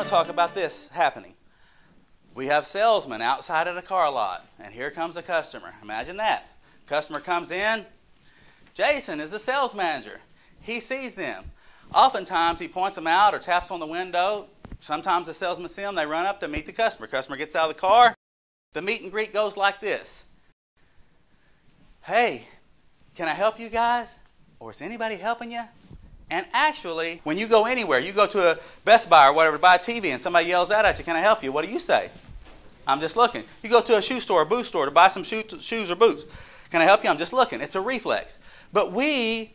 to talk about this happening. We have salesmen outside of the car lot, and here comes a customer. Imagine that. Customer comes in. Jason is the sales manager. He sees them. Oftentimes, he points them out or taps on the window. Sometimes the salesmen see them. They run up to meet the customer. Customer gets out of the car. The meet and greet goes like this. Hey, can I help you guys? Or is anybody helping you? And actually, when you go anywhere, you go to a Best Buy or whatever to buy a TV and somebody yells out at you, can I help you? What do you say? I'm just looking. You go to a shoe store or boot store to buy some shoes or boots. Can I help you? I'm just looking. It's a reflex. But we,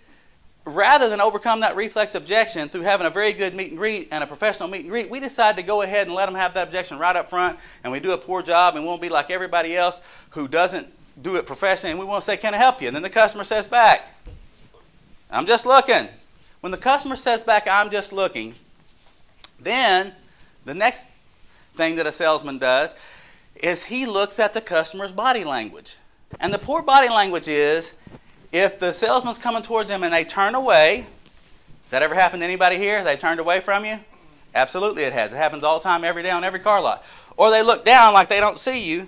rather than overcome that reflex objection through having a very good meet and greet and a professional meet and greet, we decide to go ahead and let them have that objection right up front, and we do a poor job and won't be like everybody else who doesn't do it professionally, and we won't say, can I help you? And then the customer says back, I'm just looking. When the customer says back, I'm just looking, then the next thing that a salesman does is he looks at the customer's body language. And the poor body language is, if the salesman's coming towards them and they turn away, has that ever happened to anybody here? They turned away from you? Absolutely it has. It happens all the time, every day on every car lot. Or they look down like they don't see you,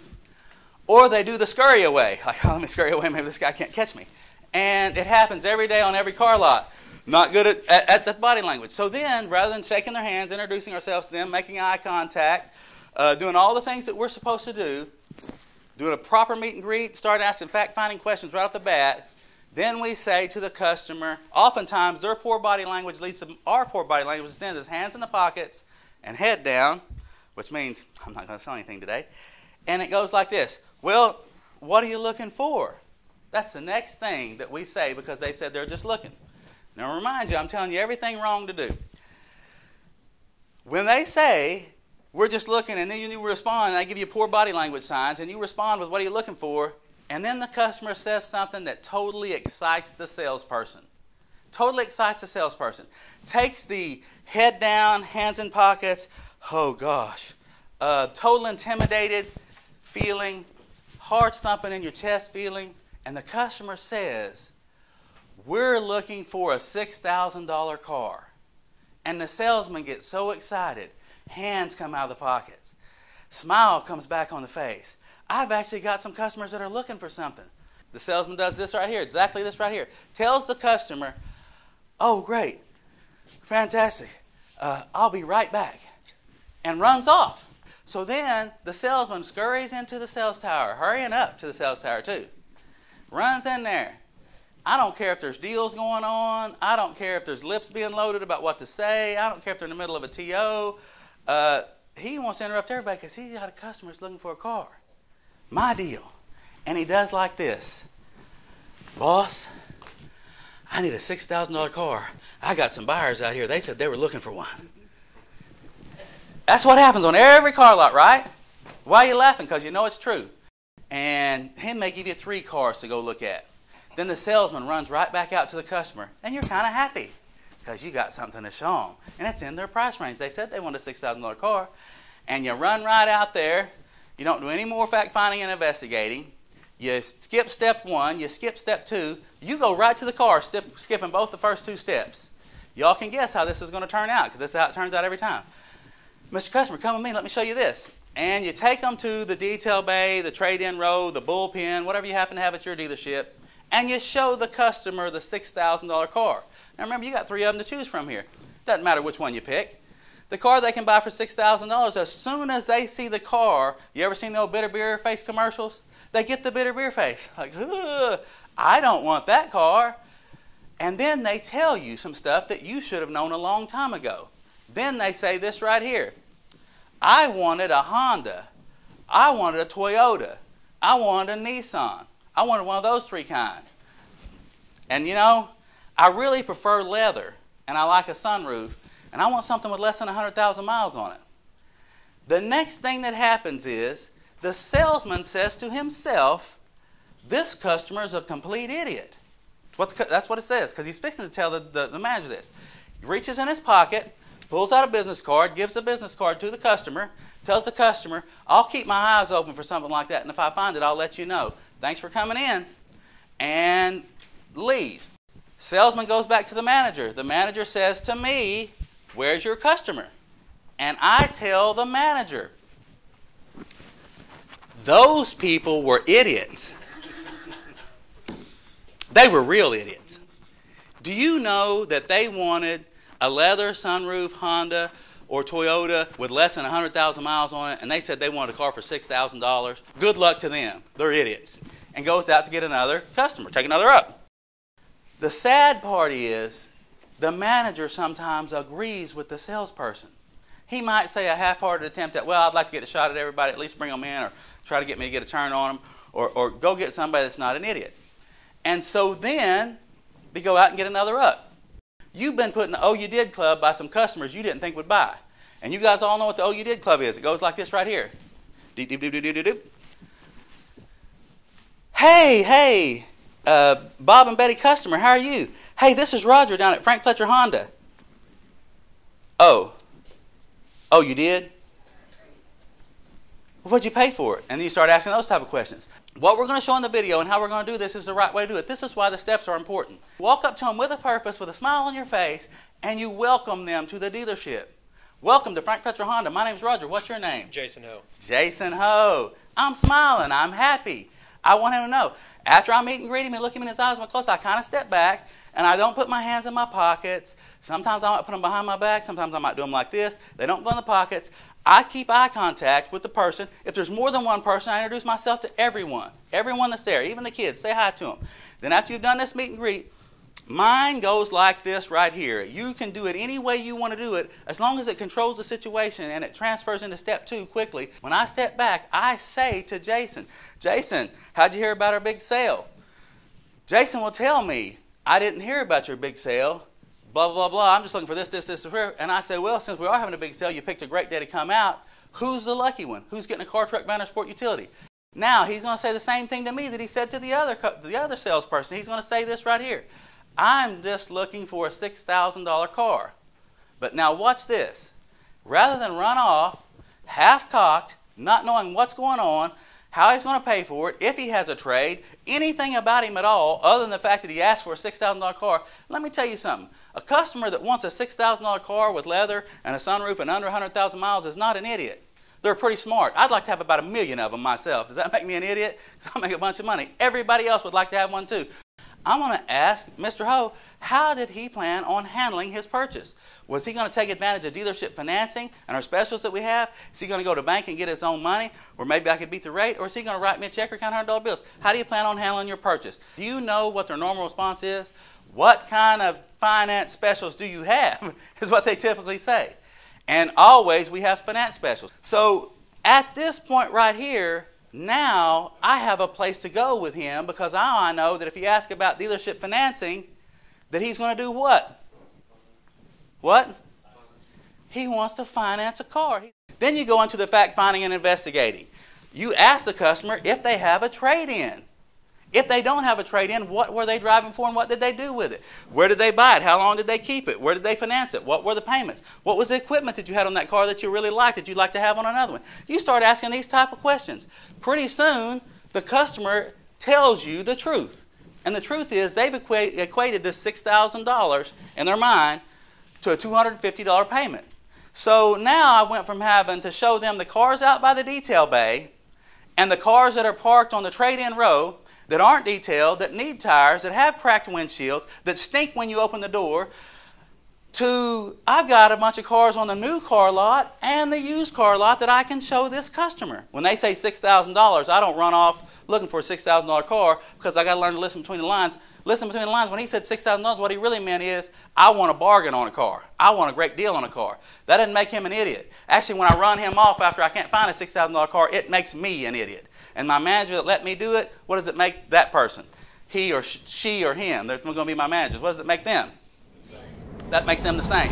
or they do the scurry away. Like, oh, let me scurry away, maybe this guy can't catch me. And it happens every day on every car lot. Not good at that body language. So then, rather than shaking their hands, introducing ourselves to them, making eye contact, doing all the things that we're supposed to do, doing a proper meet and greet, start asking fact-finding questions right off the bat, then we say to the customer, oftentimes their poor body language leads to our poor body language, then is hands in the pockets and head down, which means I'm not going to sell anything today. And it goes like this. Well, what are you looking for? That's the next thing that we say because they said they're just looking. Now, remind you, I'm telling you everything wrong to do. When they say, we're just looking, and then you respond, and they give you poor body language signs, and you respond with, what are you looking for? And then the customer says something that totally excites the salesperson. Totally excites the salesperson. Takes the head down, hands in pockets, oh gosh, total intimidated feeling, heart thumping in your chest feeling, and the customer says, we're looking for a $6,000 car. And the salesman gets so excited, hands come out of the pockets, smile comes back on the face. I've actually got some customers that are looking for something. The salesman does this right here, exactly this right here. Tells the customer, oh great, fantastic, I'll be right back. And runs off. So then the salesman scurries into the sales tower, hurrying up to the sales tower too. Runs in there. I don't care if there's deals going on. I don't care if there's lips being loaded about what to say. I don't care if they're in the middle of a TO. He wants to interrupt everybody because he's got a customer that's looking for a car. My deal. And he does like this. Boss, I need a $6,000 car. I got some buyers out here. They said they were looking for one. That's what happens on every car lot, right? Why are you laughing? Because you know it's true. And he may give you 3 cars to go look at. Then the salesman runs right back out to the customer, and you're kind of happy because you got something to show them, and it's in their price range. They said they want a $6,000 car, and you run right out there. You don't do any more fact-finding and investigating. You skip step 1, you skip step 2, you go right to the car, skipping both the first 2 steps. Y'all can guess how this is going to turn out because this is how it turns out every time. Mr. Customer, come with me, let me show you this. And you take them to the detail bay, the trade-in row, the bullpen, whatever you happen to have at your dealership, and you show the customer the $6,000 car. Now remember, you got 3 of them to choose from here. Doesn't matter which one you pick. The car they can buy for $6,000, as soon as they see the car, you ever seen the old bitter beer face commercials? They get the bitter beer face. Like, I don't want that car. And then they tell you some stuff that you should have known a long time ago. Then they say this right here. I wanted a Honda. I wanted a Toyota. I wanted a Nissan. I wanted one of those 3 kinds. And you know, I really prefer leather, and I like a sunroof, and I want something with less than 100,000 miles on it. The next thing that happens is the salesman says to himself, this customer is a complete idiot. That's what it says, because he's fixing to tell the manager this. He reaches in his pocket, pulls out a business card, gives the business card to the customer, tells the customer, I'll keep my eyes open for something like that, and if I find it, I'll let you know. Thanks for coming in, and leaves. Salesman goes back to the manager. The manager says to me, where's your customer? and I tell the manager. Those people were idiots. They were real idiots. Do you know that they wanted a leather sunroof Honda or Toyota with less than 100,000 miles on it, and they said they wanted a car for $6,000? Good luck to them. They're idiots. And goes out to get another customer, take another up. The sad part is the manager sometimes agrees with the salesperson. He might say a half-hearted attempt at, well, I'd like to get a shot at everybody, at least bring them in, or try to get me to get a turn on them, or go get somebody that's not an idiot. And so then they go out and get another up. You've been put in the Oh You Did Club by some customers you didn't think would buy. And you guys all know what the Oh You Did Club is. It goes like this right here. Doop, doop, doop, doop, doop, doop. Hey, Bob and Betty customer, how are you? Hey, this is Roger down at Frank Fletcher Honda. Oh, you did? What'd you pay for it? And then you start asking those type of questions. What we're going to show in the video and how we're going to do this is the right way to do it. This is why the steps are important. Walk up to them with a purpose, with a smile on your face, and you welcome them to the dealership. Welcome to Frank Fletcher Honda. My name's Roger. What's your name? Jason Ho. Jason Ho. I'm smiling. I'm happy. I want him to know. After I meet and greet him and look him in his eyes real close, I kind of step back and I don't put my hands in my pockets. Sometimes I might put them behind my back. Sometimes I might do them like this. They don't go in the pockets. I keep eye contact with the person. If there's more than one person, I introduce myself to everyone. Everyone that's there, even the kids. Say hi to them. Then after you've done this meet and greet, mine goes like this right here. You can do it any way you want to do it as long as it controls the situation and it transfers into step 2 quickly. When I step back, I say to Jason, Jason, how'd you hear about our big sale? Jason will tell me, I didn't hear about your big sale, blah, blah, blah. I'm just looking for this, this, this, and I say, well, since we are having a big sale, you picked a great day to come out. Who's the lucky one? Who's getting a car, truck, van, or sport utility? Now, he's going to say the same thing to me that he said to the other salesperson. He's going to say this right here. I'm just looking for a $6,000 car. But now watch this. Rather than run off, half-cocked, not knowing what's going on, how he's going to pay for it, if he has a trade, anything about him at all, other than the fact that he asked for a $6,000 car, let me tell you something. A customer that wants a $6,000 car with leather and a sunroof and under 100,000 miles is not an idiot. They're pretty smart. I'd like to have about 1 million of them myself. Does that make me an idiot? Because I make a bunch of money. Everybody else would like to have one too. I'm going to ask Mr. Ho, how did he plan on handling his purchase? Was he going to take advantage of dealership financing and our specials that we have? Is he going to go to the bank and get his own money? Or maybe I could beat the rate? Or is he going to write me a check or count $100 bills? How do you plan on handling your purchase? Do you know what their normal response is? What kind of finance specials do you have? Is what they typically say. And always we have finance specials. So at this point right here, now I have a place to go with him because now I know that if he asks about dealership financing, that he's going to do what? What? He wants to finance a car. Then you go into the fact finding and investigating. You ask the customer if they have a trade-in. If they don't have a trade-in, what were they driving for and what did they do with it? Where did they buy it? How long did they keep it? Where did they finance it? What were the payments? What was the equipment that you had on that car that you really liked that you'd like to have on another one? You start asking these type of questions. Pretty soon, the customer tells you the truth. And the truth is they've equated this $6,000 in their mind to a $250 payment. So now I went from having to show them the cars out by the detail bay and the cars that are parked on the trade-in row that aren't detailed, that need tires, that have cracked windshields, that stink when you open the door, to I've got a bunch of cars on the new car lot and the used car lot that I can show this customer. When they say $6,000, I don't run off looking for a $6,000 car because I got to learn to listen between the lines. Listen between the lines. When he said $6,000, what he really meant is I want a bargain on a car. I want a great deal on a car. That doesn't make him an idiot. Actually, when I run him off after I can't find a $6,000 car, it makes me an idiot. And my manager that let me do it, what does it make that person? He or she or him. They're going to be my managers. What does it make them? That makes them the same.